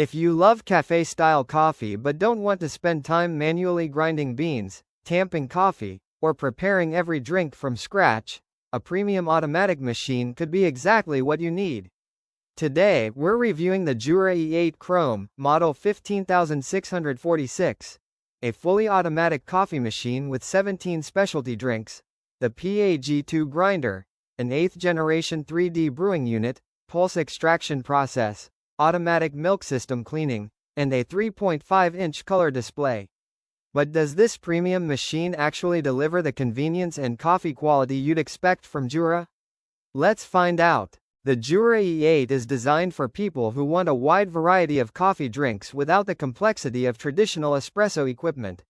If you love cafe-style coffee but don't want to spend time manually grinding beans, tamping coffee, or preparing every drink from scratch, a premium automatic machine could be exactly what you need. Today, we're reviewing the JURA E8 Chrome, model 15646, a fully automatic coffee machine with 17 specialty drinks, the P.A.G.2 Grinder, an 8th generation 3D brewing unit, pulse extraction process, automatic milk system cleaning, and a 3.5-inch color display. But does this premium machine actually deliver the convenience and coffee quality you'd expect from JURA? Let's find out. The JURA E8 is designed for people who want a wide variety of coffee drinks without the complexity of traditional espresso equipment.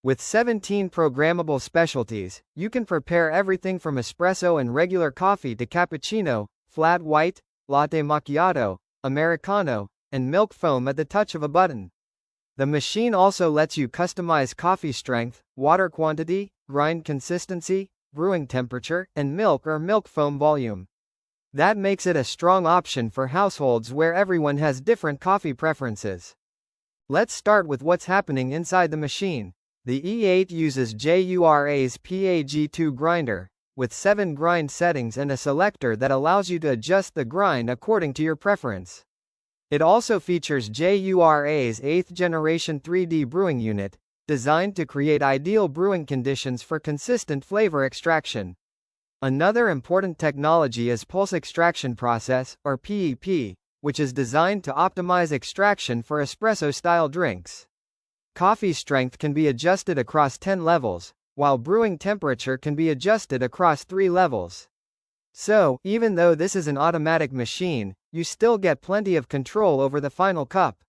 With 17 programmable specialties, you can prepare everything from espresso and regular coffee to cappuccino, flat white, latte macchiato, Americano, and milk foam at the touch of a button. The machine also lets you customize coffee strength, water quantity, grind consistency, brewing temperature, and milk or milk foam volume. That makes it a strong option for households where everyone has different coffee preferences. Let's start with what's happening inside the machine. The E8 uses JURA's P.A.G.2 Grinder, with 7 grind settings and a selector that allows you to adjust the grind according to your preference. It also features JURA's 8th generation 3D brewing unit, designed to create ideal brewing conditions for consistent flavor extraction. Another important technology is pulse extraction process, or P.E.P, which is designed to optimize extraction for espresso-style drinks. Coffee strength can be adjusted across 10 levels, while brewing temperature can be adjusted across 3 levels. So, even though this is an automatic machine, you still get plenty of control over the final cup.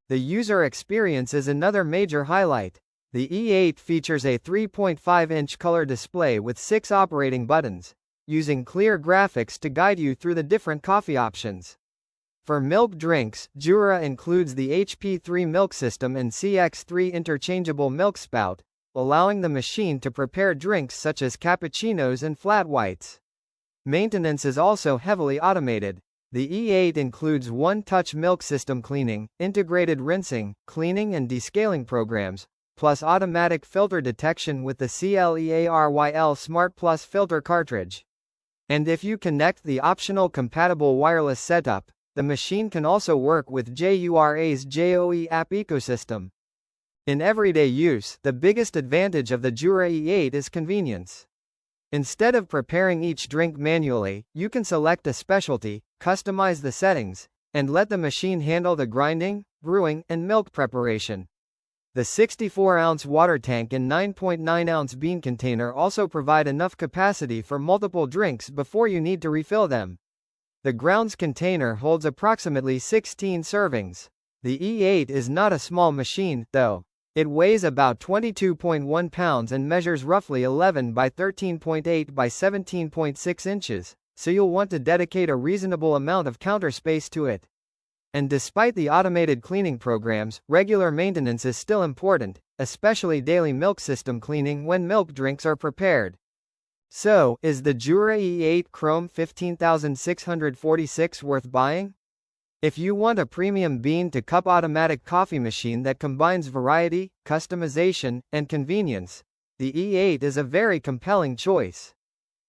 The user experience is another major highlight. The E8 features a 3.5-inch color display with 6 operating buttons, using clear graphics to guide you through the different coffee options. For milk drinks, JURA includes the HP3 Milk System and CX3 interchangeable milk spout, allowing the machine to prepare drinks such as cappuccinos and flat whites. Maintenance is also heavily automated. The E8 includes one-touch milk system cleaning, integrated rinsing, cleaning and descaling programs, plus automatic filter detection with the CLEARYL Smart Plus filter cartridge. And if you connect the optional compatible wireless setup, the machine can also work with JURA's JOE app ecosystem. In everyday use, the biggest advantage of the JURA E8 is convenience. Instead of preparing each drink manually, you can select a specialty, customize the settings, and let the machine handle the grinding, brewing, and milk preparation. The 64-ounce water tank and 9.9-ounce bean container also provide enough capacity for multiple drinks before you need to refill them. The grounds container holds approximately 16 servings. The E8 is not a small machine, though. It weighs about 22.1 pounds and measures roughly 11 by 13.8 by 17.6 inches, so you'll want to dedicate a reasonable amount of counter space to it. And despite the automated cleaning programs, regular maintenance is still important, especially daily milk system cleaning when milk drinks are prepared. So, is the JURA E8 Chrome 15646 worth buying? If you want a premium bean-to-cup automatic coffee machine that combines variety, customization, and convenience, the E8 is a very compelling choice.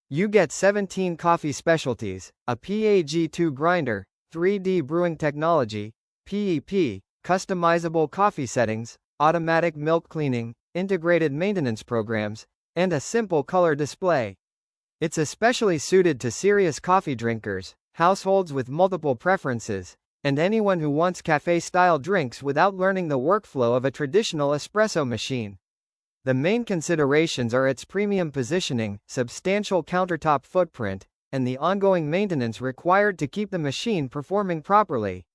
You get 17 coffee specialties, a P.A.G.2 grinder, 3D brewing technology, P.E.P, customizable coffee settings, automatic milk cleaning, integrated maintenance programs, and a simple color display. It's especially suited to serious coffee drinkers, households with multiple preferences, and anyone who wants cafe-style drinks without learning the workflow of a traditional espresso machine. The main considerations are its premium positioning, substantial countertop footprint, and the ongoing maintenance required to keep the machine performing properly.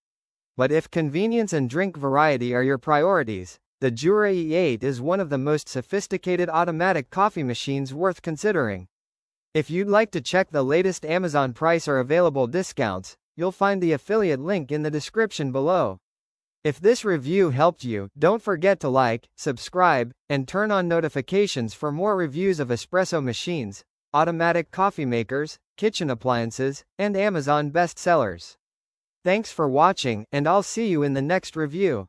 But if convenience and drink variety are your priorities, the JURA E8 is one of the most sophisticated automatic coffee machines worth considering. If you'd like to check the latest Amazon price or available discounts, you'll find the affiliate link in the description below. If this review helped you, don't forget to like, subscribe, and turn on notifications for more reviews of espresso machines, automatic coffee makers, kitchen appliances, and Amazon bestsellers. Thanks for watching, and I'll see you in the next review.